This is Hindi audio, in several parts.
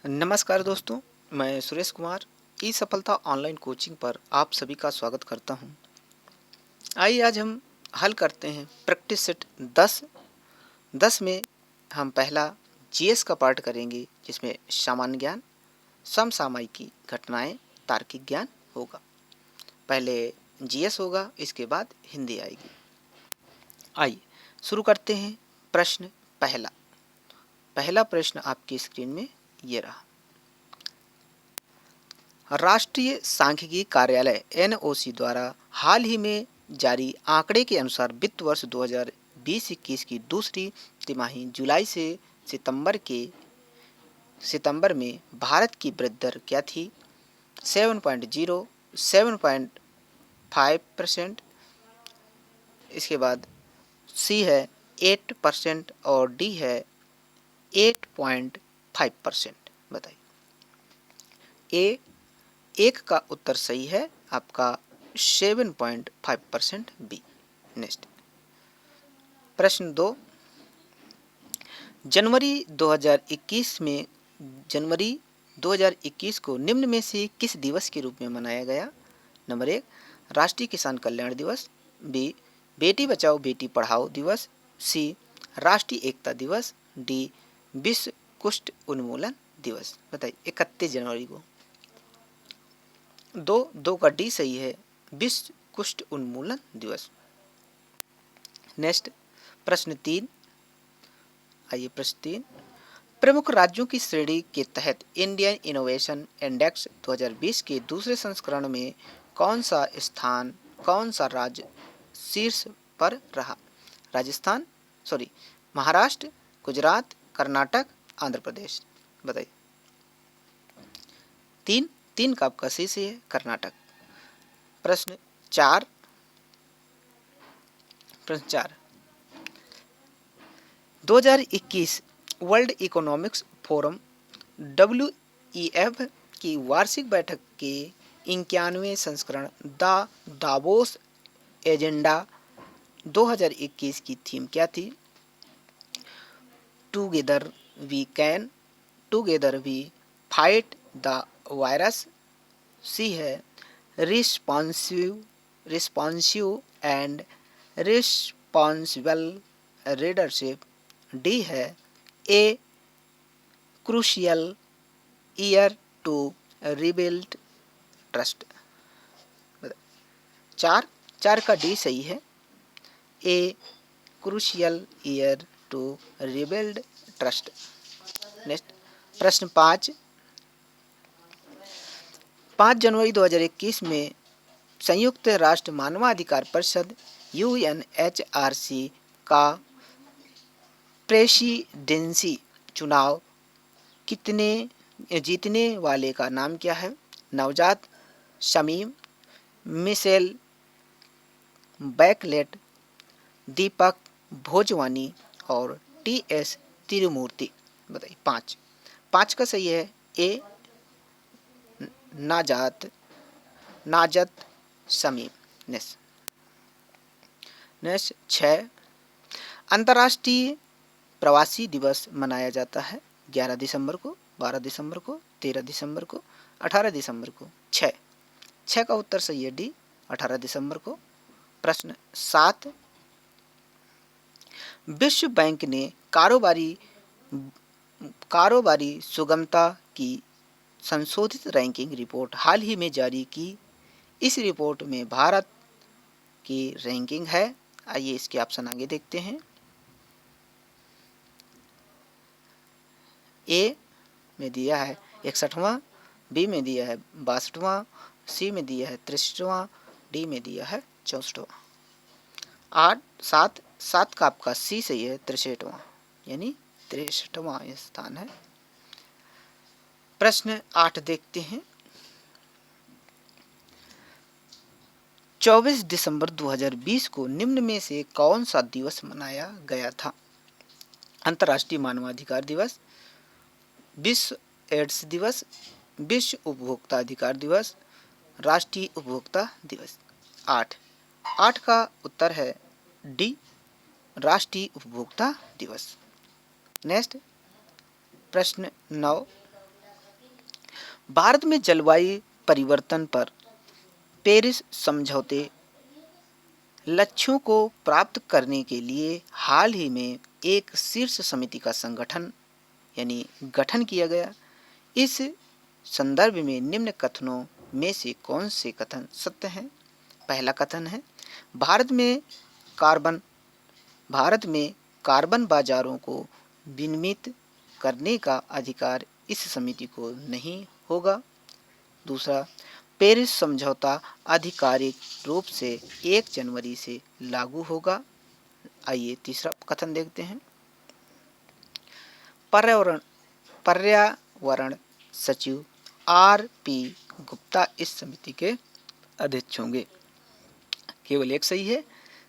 नमस्कार दोस्तों, मैं सुरेश कुमार ई सफलता ऑनलाइन कोचिंग पर आप सभी का स्वागत करता हूं। आइए आज हम हल करते हैं प्रैक्टिस सेट 10 में हम पहला जीएस का पार्ट करेंगे, जिसमें सामान्य ज्ञान, समसामयिकी घटनाएं, तार्किक ज्ञान होगा। पहले जीएस होगा, इसके बाद हिंदी आएगी। आइए शुरू करते हैं। प्रश्न पहला प्रश्न आपकी स्क्रीन में ये रहा। राष्ट्रीय सांख्यिकी कार्यालय एनओसी द्वारा हाल ही में जारी आंकड़े के अनुसार वित्त वर्ष 2020-21 की दूसरी तिमाही जुलाई से सितंबर में भारत की वृद्धि दर क्या थी? 7.0, 7.5%, इसके बाद सी है 8% और डी है 8.5%। बताइए। एक का उत्तर सही है आपका 7.5% बी। नेक्स्ट प्रश्न 2। जनवरी 2021 को निम्न में से किस दिवस के रूप में मनाया गया? नंबर 1 राष्ट्रीय किसान कल्याण दिवस, बी बेटी बचाओ बेटी पढ़ाओ दिवस, सी राष्ट्रीय एकता दिवस, डी विश्व कुष्ठ उन्मूलन दिवस। बताइए। 31 जनवरी को। दो का डी सही है, विश्व कुष्ठ उन्मूलन दिवस। नेक्स्ट प्रश्न 3। आइए प्रश्न 3। प्रमुख राज्यों की श्रेणी के तहत इंडियन इनोवेशन इंडेक्स 2020 के दूसरे संस्करण में कौन सा राज्य शीर्ष पर रहा? महाराष्ट्र, गुजरात, कर्नाटक, आंध्र प्रदेश। बताइए। तीन का आपका सी से है, कर्नाटक। प्रश्न 4। 2021 वर्ल्ड इकोनॉमिक्स फोरम WEF की वार्षिक बैठक के 91वें संस्करण द दावोस एजेंडा 2021 की थीम क्या थी? Together we can, together we fight the virus, C है responsive and responsible leadership, D है a crucial year to rebuild trust. चार का डी सही है, a crucial year to rebuild trust. Next प्रश्न 5 जनवरी 2021 में संयुक्त राष्ट्र मानवाधिकार परिषद UNHRC का प्रेसिडेंसी चुनाव जीतने वाले का नाम क्या है? नवजात शमीम, मिशेल बैकलेट, दीपक भोजवानी और TS तिरुमूर्ति। बताइए। 5 का सही है, ए नाजत शमीम। नेक्स्ट 6 अंतर्राष्ट्रीय प्रवासी दिवस मनाया जाता है 11 दिसंबर को, 12 दिसंबर को, 13 दिसंबर को, 18 दिसंबर को। 6 का उत्तर सही है, डी 18 दिसंबर को। प्रश्न 7 विश्व बैंक ने कारोबारी सुगमता की संशोधित रैंकिंग रिपोर्ट हाल ही में जारी की। इस रिपोर्ट में भारत की रैंकिंग है। आइए इसके ऑप्शन आगे देखते हैं। ए में दिया है 61वां, बी में दिया है 62वां, सी में दिया है 63वां, डी में दिया है 64वां। 7 का आपका सी सही है, 63वां, यानी 63वां स्थान है। प्रश्न 8 देखते हैं। 24 दिसंबर 2020 को निम्न में से कौन सा दिवस मनाया गया था? अंतर्राष्ट्रीय मानवाधिकार दिवस, विश्व एड्स दिवस, विश्व उपभोक्ता अधिकार दिवस, राष्ट्रीय उपभोक्ता दिवस। 8 का उत्तर है डी राष्ट्रीय उपभोक्ता दिवस। नेक्स्ट प्रश्न 9 भारत में जलवायु परिवर्तन पर पेरिस समझौते लक्ष्यों को प्राप्त करने के लिए हाल ही में एक शीर्ष समिति का गठन किया गया। इस संदर्भ में निम्न कथनों में से कौन से कथन सत्य हैं? पहला कथन है, भारत में कार्बन बाजारों को विनियमित करने का अधिकार इस समिति को नहीं होगा। दूसरा, पेरिस समझौता आधिकारिक रूप से 1 जनवरी से लागू होगा। आइए तीसरा कथन देखते हैं। पर्यावरण सचिव R.P. गुप्ता इस समिति के अध्यक्ष होंगे। केवल एक सही है,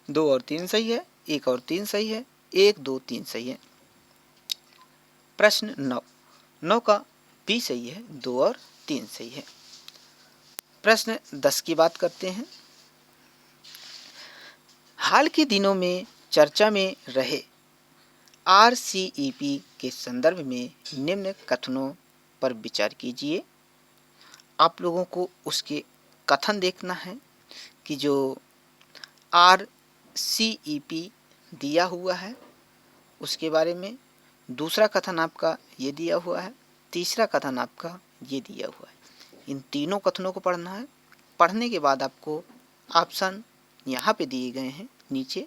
2 और 3 सही है, 1 और 3 सही है, 1, 2, 3 सही है। प्रश्न 9 का B सही है, 2 और 3 सही है। प्रश्न 10 की बात करते हैं। हाल के दिनों में चर्चा में रहे RCEP के संदर्भ में निम्न कथनों पर विचार कीजिए। आप लोगों को उसके कथन देखना है कि जो RCEP दिया हुआ है उसके बारे में। दूसरा कथन आपका ये दिया हुआ है, तीसरा कथन आपका ये दिया हुआ है। इन तीनों कथनों को पढ़ना है। पढ़ने के बाद आपको ऑप्शन यहाँ पे दिए गए हैं नीचे,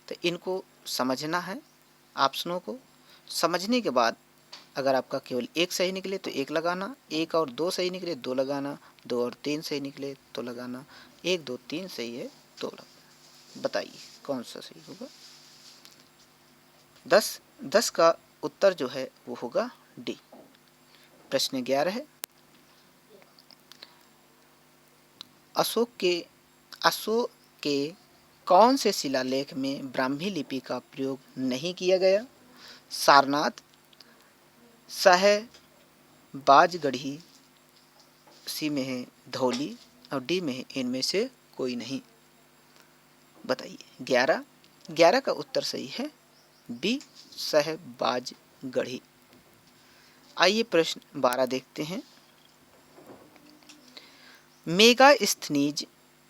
तो इनको समझना है। ऑप्शनों को समझने के बाद अगर आपका केवल 1 सही निकले तो 1 लगाना, 1 और 2 सही निकले 2 लगाना, 2 और 3 सही निकले तो लगाना, 1, 2, 3 सही है 2 लगाना। बताइए कौन सा सही होगा? 10 का उत्तर जो है वो होगा डी। प्रश्न 11 है, अशोक के कौन से शिलालेख में ब्राह्मी लिपि का प्रयोग नहीं किया गया? सारनाथ, बाजगढ़ी, सी में है धौली और डी में है इनमें से कोई नहीं। बताइए 11 का उत्तर सही है बी, बाजगढ़ी। आइए प्रश्न 12 देखते हैं। मेगास्थनीज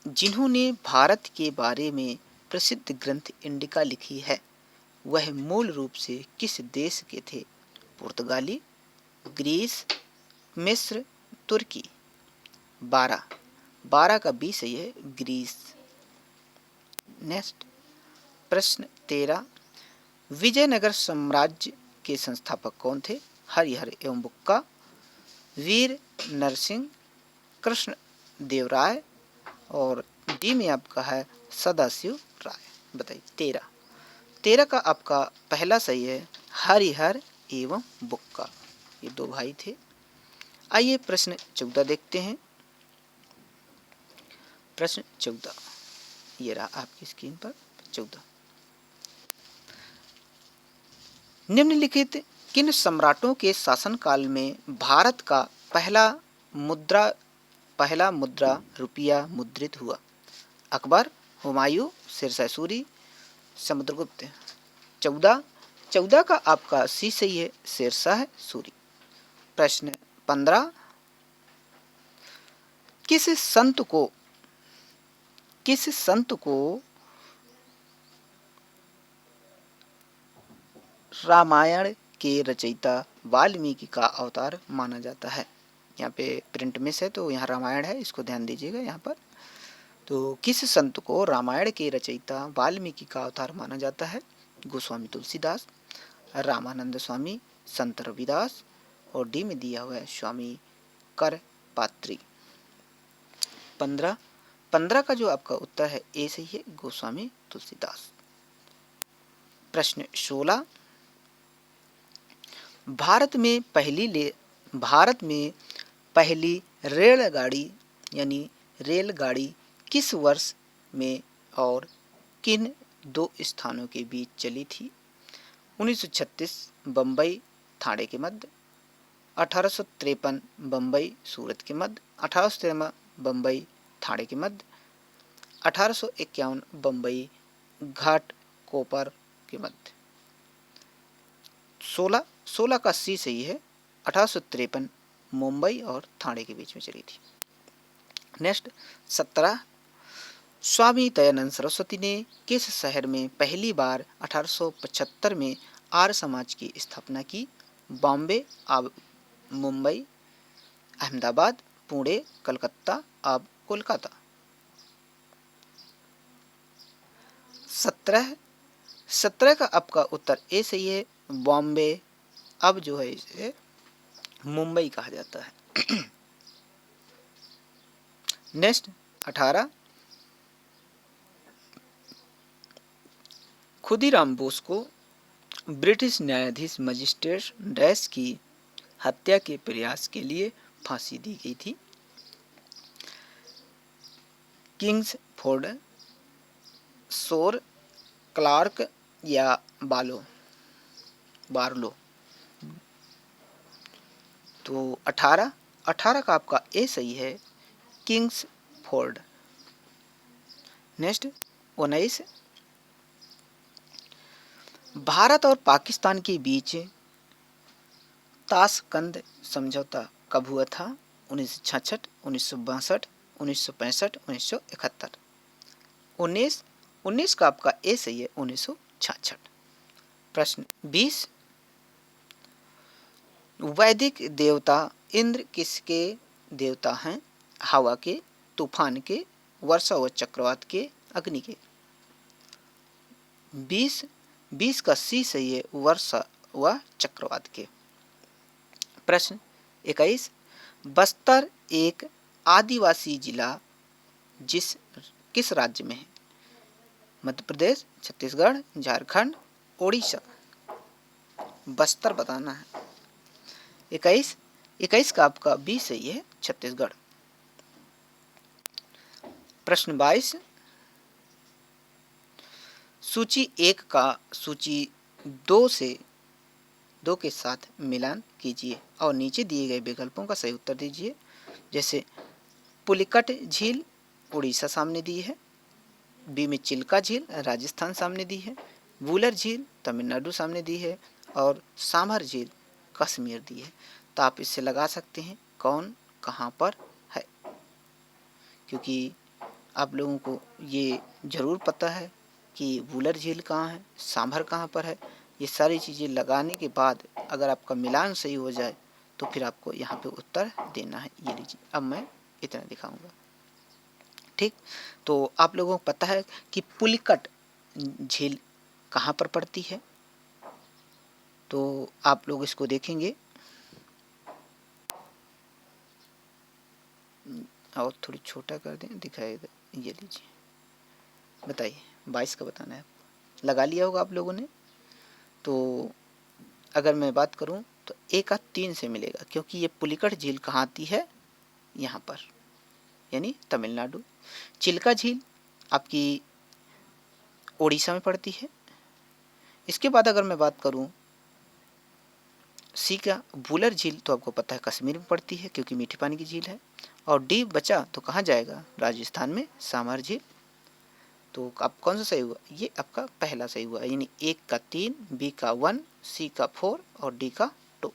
जिन्होंने भारत के बारे में प्रसिद्ध ग्रंथ इंडिका लिखी है वह मूल रूप से किस देश के थे? पुर्तगाली, ग्रीस, मिस्र, तुर्की। 12 का बी सही है ग्रीस। नेक्स्ट प्रश्न 13, विजयनगर साम्राज्य के संस्थापक कौन थे? हरिहर एवं बुक्का, वीर नरसिंह, कृष्ण देवराय और डी में आपका है सदाशिव राय। बताइए 13 का आपका पहला सही है हरिहर एवं बुक्का, ये 2 भाई थे। आइए प्रश्न 14 देखते हैं। प्रश्न 14 ये रहा आपकी स्क्रीन पर। 14, निम्नलिखित किन सम्राटों के शासनकाल में भारत का पहला मुद्रा रुपया मुद्रित हुआ? अकबर, हुमायूं, शेरशाह सूरी, समुद्रगुप्त। 14 का आपका सी सही है शेरशाह सूरी। प्रश्न 15, किस संत को रामायण के रचयिता वाल्मीकि का अवतार माना जाता है? यहाँ पे प्रिंट मिस है तो यहाँ रामायण है, इसको ध्यान दीजिएगा यहाँ पर। तो किस संत को रामायण के रचयिता वाल्मीकि का अवतार माना जाता है? गोस्वामी तुलसीदास, रामानंद स्वामी, संत रविदास और डी में दिया हुआ है स्वामी करपात्री। 15 का जो आपका उत्तर है ए सही है गोस्वामी तुलसीदास। प्रश्न 16, भारत में पहली रेलगाड़ी किस वर्ष में और किन 2 स्थानों के बीच चली थी? 1936 बम्बई ठाणे के मध्य, 1853 बम्बई सूरत के मध्य, 1853 बम्बई ठाणे के मध्य, 1851 बम्बई घाटकोपर के मध्य। 16 का सी सही है 1853 मुंबई और ठाणे के बीच में चली थी। नेक्स्ट 17, स्वामी दयानंद सरस्वती ने किस शहर में पहली बार 1875 में आर्य समाज की स्थापना की? बॉम्बे, अब मुंबई, अहमदाबाद, पुणे, कलकत्ता, अब कोलकाता। 17 का आपका उत्तर ए सही है, बॉम्बे। अब जो है इसे मुंबई कहा जाता है। नेक्स्ट 18, खुदीराम बोस को ब्रिटिश न्यायाधीश मजिस्ट्रेट डैश की हत्या के प्रयास के लिए फांसी दी गई थी? किंग्सफोर्ड, शोर, क्लार्क या बार्लो। तो 18 का आपका ए सही है, किंग्सफोर्ड। नेक्स्ट 19, भारत और पाकिस्तान के बीच ताशकंद समझौता कब हुआ था? 1966, 1962, 1965, 1971। 19 का आपका ए सही है, 1966। प्रश्न 20, वैदिक देवता इंद्र किसके देवता हैं? हवा के, तूफान के, वर्षा व चक्रवात के, अग्नि के। 20 का सी सही है, वर्षा व चक्रवात के। प्रश्न 21, बस्तर एक आदिवासी जिला किस राज्य में है? मध्य प्रदेश, छत्तीसगढ़, झारखंड, ओडिशा। बस्तर बताना है। 21 का आपका बी सही है, छत्तीसगढ़। प्रश्न 22, सूची 1 का सूची 2 के साथ मिलान कीजिए और नीचे दिए गए विकल्पों का सही उत्तर दीजिए। जैसे पुलिकट झील उड़ीसा सामने दी है, बी में चिल्का झील राजस्थान सामने दी है, वूलर झील तमिलनाडु सामने दी है और सांभर झील कश्मीर दी है। तो आप इससे लगा सकते हैं कौन कहाँ पर है, क्योंकि आप लोगों को ये ज़रूर पता है कि वूलर झील कहाँ है, सांभर कहाँ पर है। ये सारी चीज़ें लगाने के बाद अगर आपका मिलान सही हो जाए तो फिर आपको यहाँ पे उत्तर देना है। ये लीजिए, अब मैं इतना दिखाऊंगा। ठीक, तो आप लोगों को पता है कि पुलिकट झील कहाँ पर पड़ती है, तो आप लोग इसको देखेंगे और थोड़ी छोटा कर दें, दिखाएगा। ये लीजिए, बताइए 22 का बताना है, लगा लिया होगा आप लोगों ने। तो अगर मैं बात करूं तो 1 का 3 से मिलेगा, क्योंकि ये पुलिकट झील कहाँ आती है, यहाँ पर, यानी तमिलनाडु। चिल्का झील आपकी ओडिशा में पड़ती है। इसके बाद अगर मैं बात करूं सी का वूलर झील, तो आपको पता है कश्मीर में पड़ती है क्योंकि मीठे पानी की झील है। और डी बचा तो कहाँ जाएगा, राजस्थान में सांभर झील। तो आप कौन सा सही हुआ, ये आपका पहला सही हुआ, यानी 1 का 3, बी का 1, सी का 4 और डी का 2।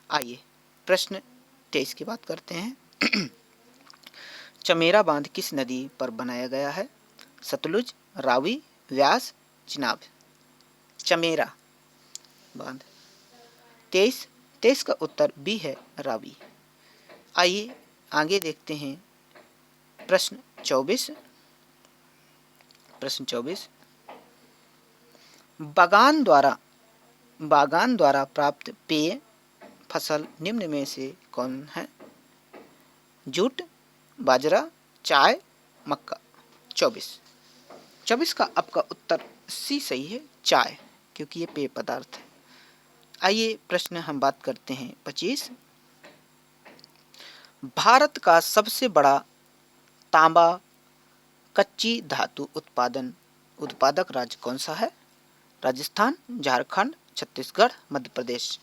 आइए प्रश्न 23 की बात करते हैं। चमेरा बांध किस नदी पर बनाया गया है? सतलुज, रावी, व्यास, चिनाब। चमेरा बांध 23 का उत्तर बी है, रावी। आइए आगे देखते हैं प्रश्न 24। बागान द्वारा प्राप्त पेय फसल निम्न में से कौन है? जूट, बाजरा, चाय, मक्का। 24 का आपका उत्तर सी सही है, चाय, क्योंकि ये पेय पदार्थ है। आइए प्रश्न हम बात करते हैं 25। भारत का सबसे बड़ा तांबा कच्ची धातु उत्पादक राज्य कौन सा है? राजस्थान, झारखंड, छत्तीसगढ़, मध्य प्रदेश।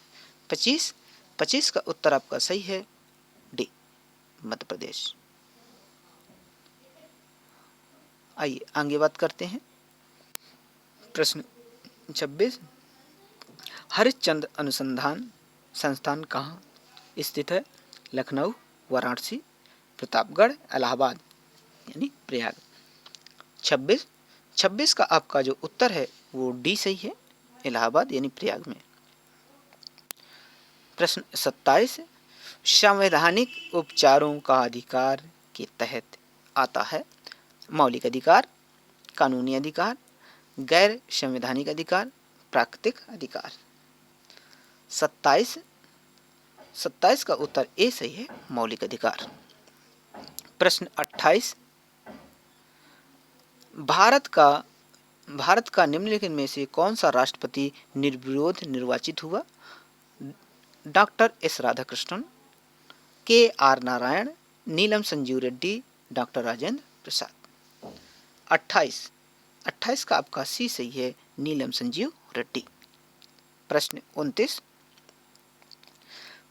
25 का उत्तर आपका सही है, डी, मध्य प्रदेश। आइए आगे बात करते हैं प्रश्न 26। हरिश्चंद्र अनुसंधान संस्थान कहाँ स्थित है? लखनऊ, वाराणसी, प्रतापगढ़, इलाहाबाद यानी प्रयाग। 26 26 का आपका जो उत्तर है वो डी सही है, इलाहाबाद यानी प्रयाग में। प्रश्न 27, संवैधानिक उपचारों का अधिकार के तहत आता है? मौलिक अधिकार, कानूनी अधिकार, गैर संवैधानिक अधिकार, प्राकृतिक अधिकार। 27 का उत्तर ए सही है, मौलिक अधिकार। प्रश्न 28, भारत का निम्नलिखित में से कौन सा राष्ट्रपति निर्विरोध निर्वाचित हुआ? Doctor S Radhakrishnan, K R Narayan, Neelam Sanjiva Reddy, doctor Rajendra Prasad. 28 का आपका सी सही है, नीलम संजीव रेड्डी। प्रश्न 29,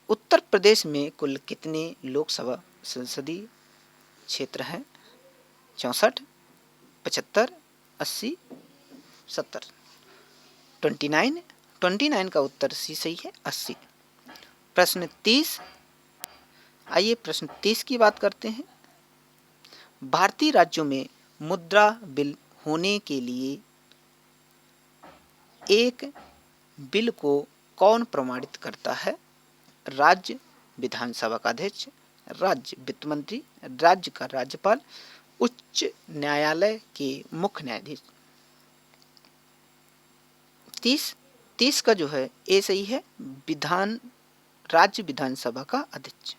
उत्तर प्रदेश में कुल कितने लोकसभा संसदीय क्षेत्र हैं? 64, 75, 80, 70। 29 का उत्तर सी सही है, 80। प्रश्न 30, आइए प्रश्न 30 की बात करते हैं। भारतीय राज्यों में मुद्रा बिल होने के लिए एक बिल को कौन प्रमाणित करता है? राज्य विधानसभा का अध्यक्ष, राज्य वित्त मंत्री, राज्य का राज्यपाल, उच्च न्यायालय के मुख्य न्यायाधीश। 30 का जो है ए सही है, राज्य विधानसभा का अध्यक्ष।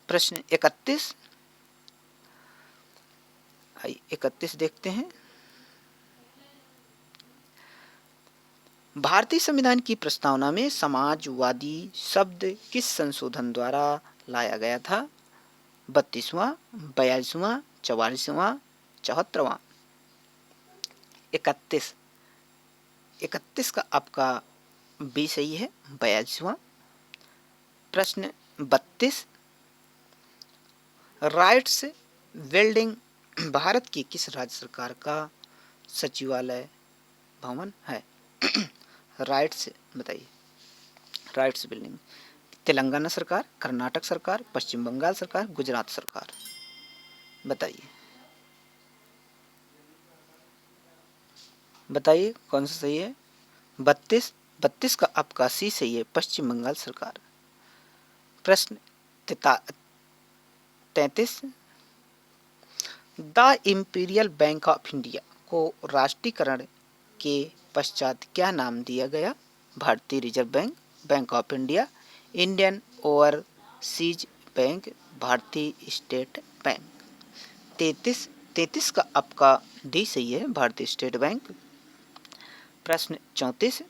प्रश्न 31, 31 देखते हैं। भारतीय संविधान की प्रस्तावना में समाजवादी शब्द किस संशोधन द्वारा लाया गया था? 32वां, 42वां, 44वां, 74वां। 31 का आपका बी सही है, 42वां। प्रश्न 32, राइट्स बिल्डिंग भारत की किस राज्य सरकार का सचिवालय भवन है? राइट्स बताइए। राइट्स बिल्डिंग तेलंगाना सरकार, कर्नाटक सरकार, पश्चिम बंगाल सरकार, गुजरात सरकार, बताइए कौन सा सही है? 32 का आपका सी सही है, पश्चिम बंगाल सरकार। प्रश्न 33, the imperial bank of India को राष्ट्रीयकरण के पश्चात क्या नाम दिया गया? भारतीय reserve bank, bank of India, Indian overseas bank, भारतीय स्टेट बैंक। 33 का आपका डी सही है, भारतीय स्टेट बैंक। प्रश्न 34,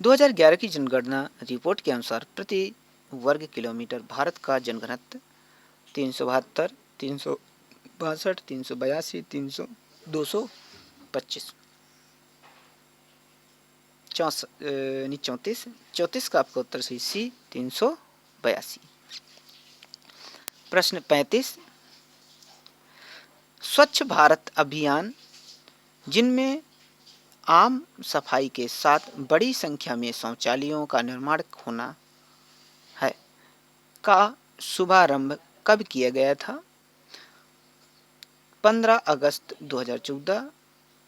2011 की जनगणना रिपोर्ट के अनुसार प्रति वर्ग किलोमीटर भारत का जनघनत्व 372, 362, 382, 225। 34 का आपका उत्तर सही सी, 382। प्रश्न 35, स्वच्छ भारत अभियान जिनमें आम सफाई के साथ बड़ी संख्या में शौचालयों का निर्माण होना है का शुभारंभ कब किया गया था? 15 अगस्त 2014,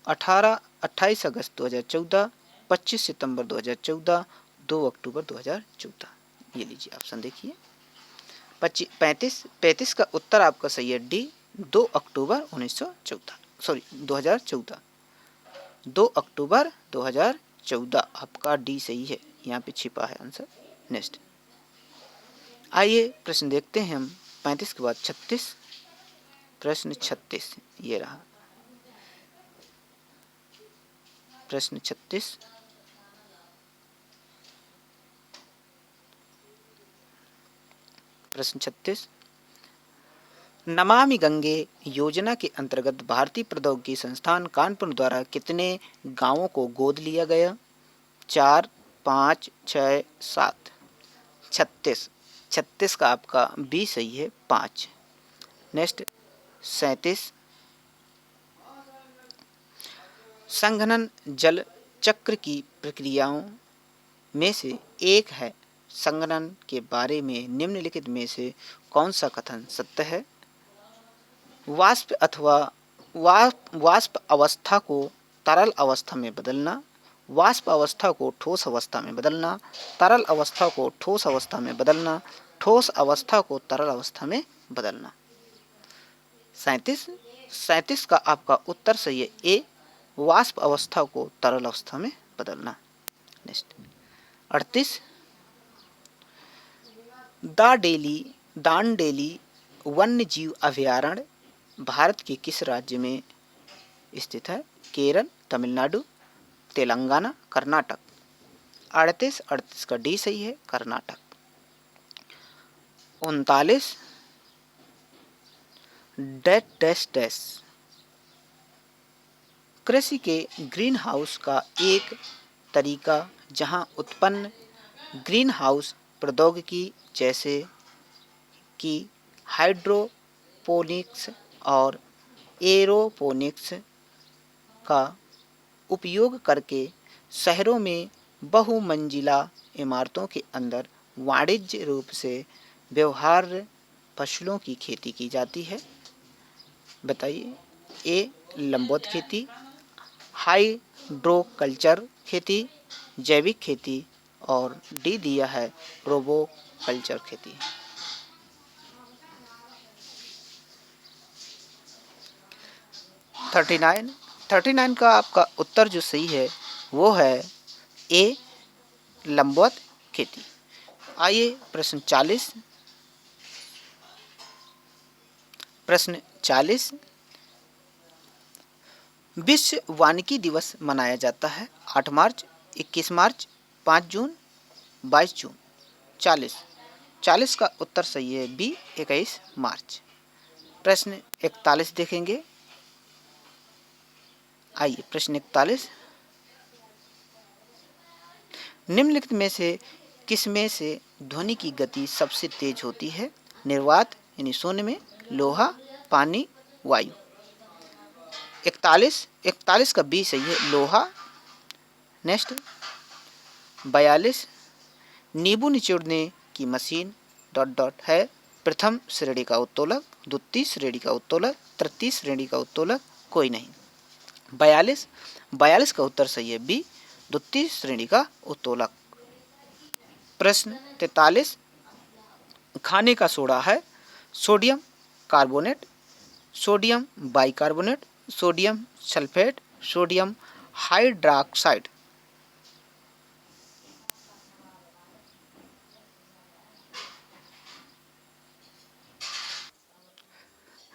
28 अगस्त 2014, 25 सितंबर 2014, 2 अक्टूबर 2014। ये लीजिए ऑप्शन देखिए। 35 का उत्तर आपका सही है डी, 2 अक्टूबर 2014। 2 अक्टूबर 2014 आपका डी सही है, यहाँ पे छिपा है आंसर। नेक्स्ट आइए प्रश्न देखते हैं हम 35 के बाद 36। प्रश्न 36 ये रहा। प्रश्न 36, नमामि गंगे योजना के अंतर्गत भारतीय प्रौद्योगिकी संस्थान कानपुर द्वारा कितने गांवों को गोद लिया गया? 4, 5, 6, 7। 36 का आपका बी सही है, 5। नेक्स्ट 37, संघनन जल चक्र की प्रक्रियाओं में से एक है संघनन के बारे में निम्नलिखित में से कौन सा कथन सत्य है? वाष्प अथवा वाष्प अवस्था को तरल अवस्था में बदलना, वाष्प अवस्था को ठोस अवस्था में बदलना, तरल अवस्था को ठोस अवस्था में बदलना, ठोस अवस्था को तरल अवस्था में बदलना। 37 का आपका उत्तर सही है ए, वाष्प अवस्था को तरल अवस्था में बदलना। नेक्स्ट 38, दांडेली वन्य जीव अभयारण्य भारत के किस राज्य में स्थित है? केरल, तमिलनाडु, तेलंगाना, कर्नाटक। 38 का डी सही है, कर्नाटक। 39 डैश डैश कृषि के ग्रीन हाउस का एक तरीका जहां उत्पन्न ग्रीन हाउस प्रौद्योगिकी जैसे कि हाइड्रोपोनिक्स और एरोपोनिक्स का उपयोग करके शहरों में बहुमंजिला इमारतों के अंदर वाणिज्य रूप से व्यवहार्य फसलों की खेती की जाती है। बताइए, ए लंबवत खेती, हाइड्रोकल्चर खेती, जैविक खेती, और डी दिया है रोबो कल्चर खेती। थर्टी नाइन का आपका उत्तर जो सही है वो है ए लंबवत खेती। आइए प्रश्न 40 विश्व वानिकी दिवस मनाया जाता है 8 मार्च, 21 मार्च, 5 जून, 22 जून। 40 का उत्तर सही है बी 21 मार्च। प्रश्न 41 देखेंगे। आइए प्रश्न 41, निम्नलिखित में से किसमें से ध्वनि की गति सबसे तेज होती है? निर्वात यानी शून्य में, लोहा, पानी, वायु। 41 का बी सही है, लोहा। नेक्स्ट 42, नींबू निचोड़ने की मशीन है प्रथम श्रेणी का उत्तोलक, द्वितीय श्रेणी का उत्तोलक, तृतीय श्रेणी का उत्तोलक, कोई नहीं। 42 का उत्तर सही है बी, द्वितीय श्रेणी का उत्तोलक। प्रश्न 43, खाने का सोडा है sodium carbonate, sodium bicarbonate, sodium sulphate, sodium hydroxide.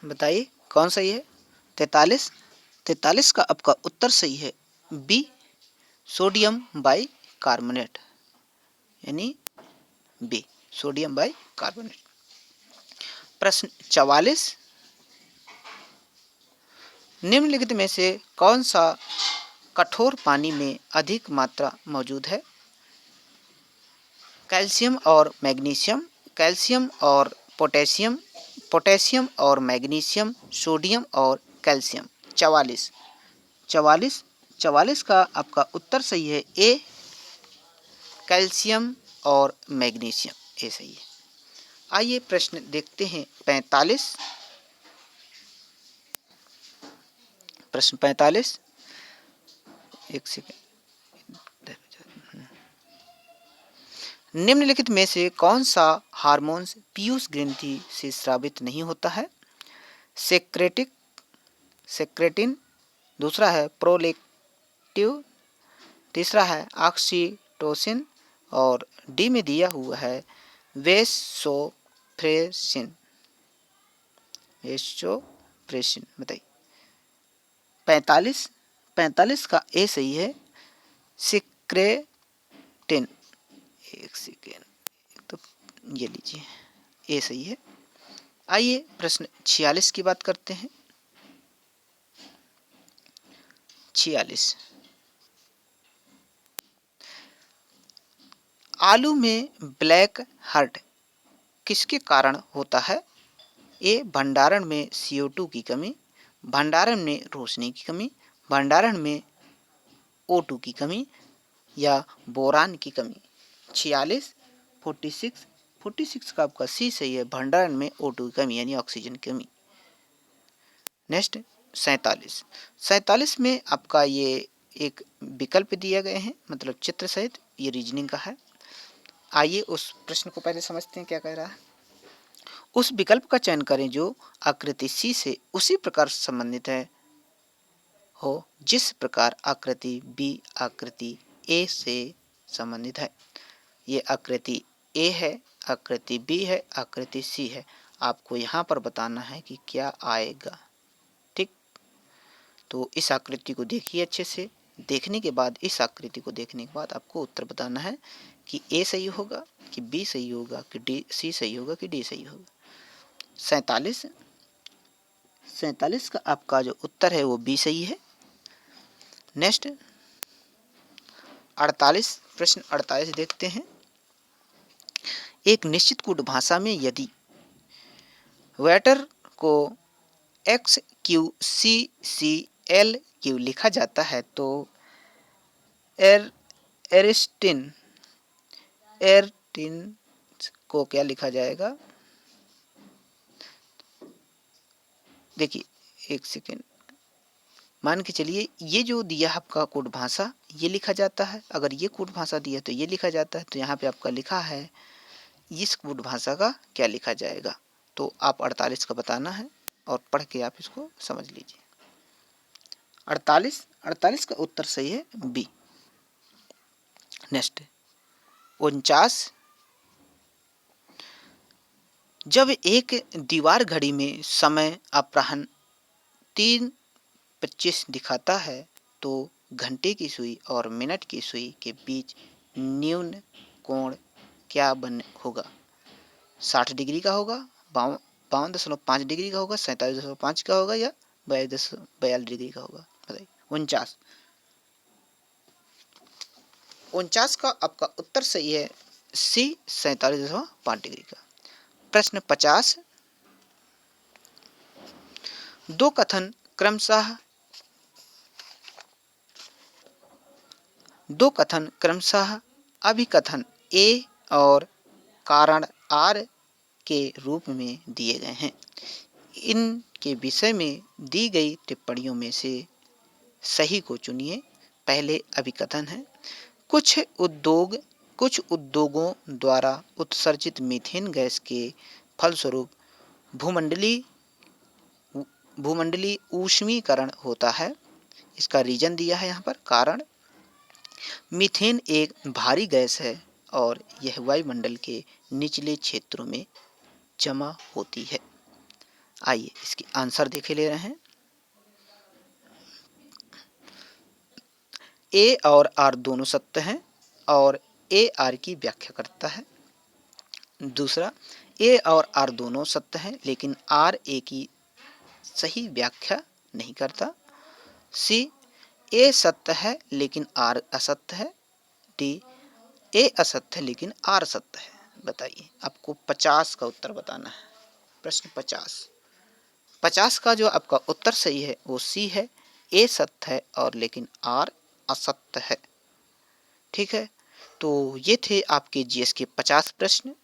बताइए कौन सही है? 43 का आपका उत्तर सही है बी, सोडियम बाइकार्बोनेट यानी बी, सोडियम बाइकार्बोनेट। प्रश्न 44, निम्नलिखित में से कौन सा कठोर पानी में अधिक मात्रा मौजूद है? कैल्शियम और मैग्नीशियम, कैल्शियम और पोटेशियम, पोटेशियम और मैग्नीशियम, सोडियम और कैल्शियम। 44 का आपका उत्तर सही है ए, कैल्शियम और मैग्नीशियम, ए सही है। आइए प्रश्न देखते हैं 45। प्रश्न 45, एक सेकेंड। निम्नलिखित में से कौन सा हार्मोन पीयूष ग्रंथि से स्रावित नहीं होता है? सेक्रेटिन, दूसरा है प्रोलेक्टिव, तीसरा है ऑक्सीटोसिन, और डी में दिया हुआ है वेसोप्रेसिन। बताइए। 45 का ए सही है, सिक्रेटिन। एक सेकेंड, तो ये लीजिए, ए सही है। आइए प्रश्न 46 की बात करते हैं। 46, आलू में ब्लैक हर्ट किसके कारण होता है? ए भंडारण में CO2 की कमी, भंडारण में रोशनी की कमी, भंडारण में O2 की कमी, या बोरान की कमी। 46 46, 46 का आपका सी सही है, भंडारण में O2 की कमी यानी ऑक्सीजन की कमी। नेक्स्ट 47, 47 में आपका ये एक विकल्प दिए गए हैं, मतलब चित्र सहित, ये रीजनिंग का है। आइए उस प्रश्न को पहले समझते हैं क्या कह रहा है। उस विकल्प का चयन करें जो आकृति सी से उसी प्रकार संबंधित है हो जिस प्रकार आकृति बी आकृति ए से संबंधित है। ये आकृति ए है, आकृति बी है, आकृति सी है। आपको यहाँ पर बताना है कि क्या आएगा। ठीक, तो इस आकृति को देखिए अच्छे से। देखने के बाद, इस आकृति को देखने के बाद आपको उत्तर बताना है कि ए सही होगा कि बी सही होगा कि डी सी सही होगा कि डी सही होगा। 47, 47 का आपका जो उत्तर है वो बी सही है। नेक्स्ट 48, प्रश्न 48 देखते हैं। एक निश्चित कूट भाषा में यदि वेटर को X Q C C L Q लिखा जाता है तो एरिस्टिन को क्या लिखा जाएगा। देखिए एक सेकेंड, मान के चलिए ये जो दिया आपका कोड भाषा ये लिखा जाता है, अगर ये कोड भाषा दिया तो ये लिखा जाता है, तो यहाँ पे आपका लिखा है इस कोड भाषा का क्या लिखा जाएगा। तो आप 48 का बताना है और पढ़ के आप इसको समझ लीजिए। 48 का उत्तर सही है बी। नेक्स्ट 49, जब एक दीवार घड़ी में समय अपराह्न 3:25 दिखाता है तो घंटे की सुई और मिनट की सुई के बीच न्यून कोण क्या बन होगा। 60 डिग्री का होगा, 52.5 डिग्री का होगा, 47.5 का होगा या 42 डिग्री का होगा। बताइए। 49 का आपका उत्तर सही है सी, 47.5 डिग्री का। प्रश्न 50, दो कथन क्रमशः अभिकथन ए और कारण आर के रूप में दिए गए हैं। इनके विषय में दी गई टिप्पणियों में से सही को चुनिए। पहले अभिकथन है, कुछ उद्योगों द्वारा उत्सर्जित मीथेन गैस के फलस्वरूप भूमंडलीय ऊष्मीकरण होता है। इसका रीजन दिया है यहाँ पर, कारण मीथेन एक भारी गैस है और यह वायुमंडल के निचले क्षेत्रों में जमा होती है। आइए इसकी आंसर देखे ले रहे हैं। ए और आर दोनों सत्य हैं और ए आर की व्याख्या करता है। दूसरा, ए और आर दोनों सत्य हैं लेकिन आर ए की सही व्याख्या नहीं करता। सी, ए सत्य है लेकिन आर असत्य है। डी, ए असत्य है लेकिन आर सत्य है। बताइए, आपको 50 का उत्तर बताना है। प्रश्न 50 का जो आपका उत्तर सही है वो सी है, ए सत्य है और लेकिन आर असत्य है। ठीक है, तो ये थे आपके जीएस के 50 प्रश्न।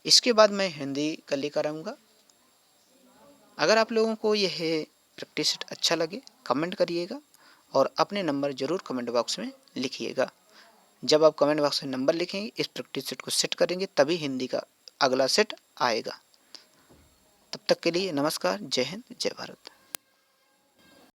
इसके बाद मैं हिंदी का लेकर आऊँगा। अगर आप लोगों को यह प्रैक्टिस सेट अच्छा लगे कमेंट करिएगा और अपने नंबर ज़रूर कमेंट बॉक्स में लिखिएगा। जब आप कमेंट बॉक्स में नंबर लिखेंगे, इस प्रैक्टिस सेट को सेट करेंगे, तभी हिंदी का अगला सेट आएगा। तब तक के लिए नमस्कार, जय हिंद, जय भारत।